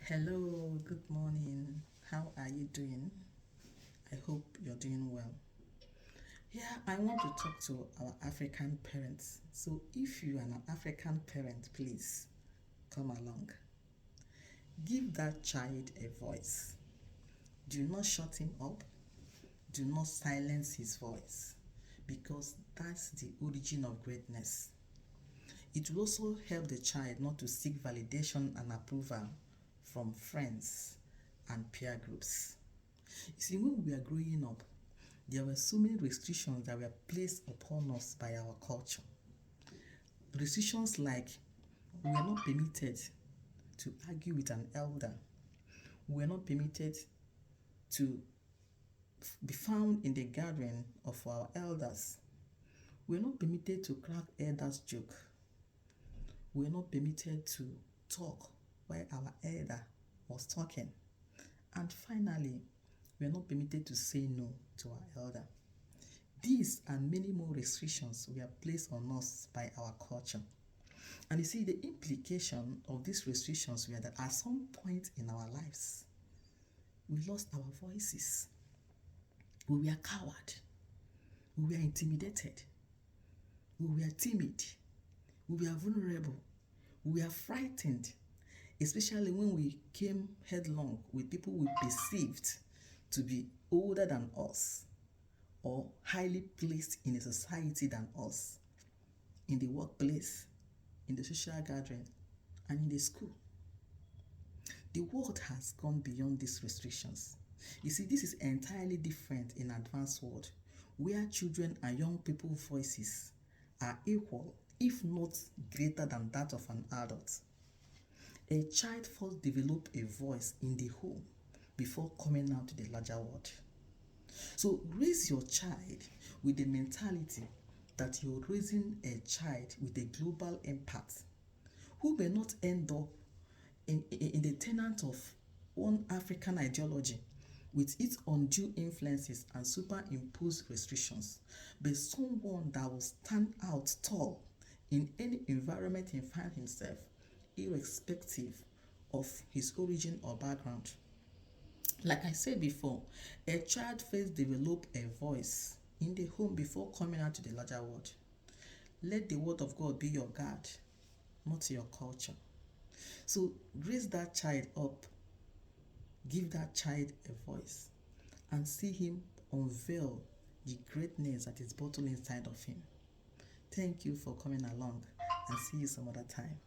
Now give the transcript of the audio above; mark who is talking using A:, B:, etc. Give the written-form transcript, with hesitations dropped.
A: Hello, good morning. How are you doing? I hope you're doing well. Yeah, I want to talk to our African parents. So, if you are an African parent, please come along. Give that child a voice. Do not shut him up. Do not silence his voice because that's the origin of greatness. It will also help the child not to seek validation and approval from friends and peer groups. You see, when we are growing up, there were so many restrictions that were placed upon us by our culture. Restrictions like we were not permitted to argue with an elder, we were not permitted to be found in the gathering of our elders, we were not permitted to crack elders' joke, we were not permitted to talk while our elder was talking, and finally, we are not permitted to say no to our elder. These and many more restrictions were placed on us by our culture. And you see, the implication of these restrictions were that at some point in our lives, we lost our voices. We were coward. We were intimidated. We were timid. We were vulnerable. We were frightened, especially when we came headlong with people we perceived to be older than us or highly placed in a society than us, in the workplace, in the social gathering, and in the school. The world has gone beyond these restrictions. You see, this is entirely different in advanced world, where children and young people's voices are equal, if not greater than that of an adult. A child first develops a voice in the home before coming out to the larger world. So raise your child with the mentality that you're raising a child with a global impact who may not end up in the tenant of one African ideology with its undue influences and superimposed restrictions, but someone that will stand out tall in any environment he finds himself, irrespective of his origin or background. Like I said before, a child first develops a voice in the home before coming out to the larger world. Let the word of God be your guide, not your culture. So raise that child up, give that child a voice, and see him unveil the greatness that is bottled inside of him. Thank you for coming along, and see you some other time.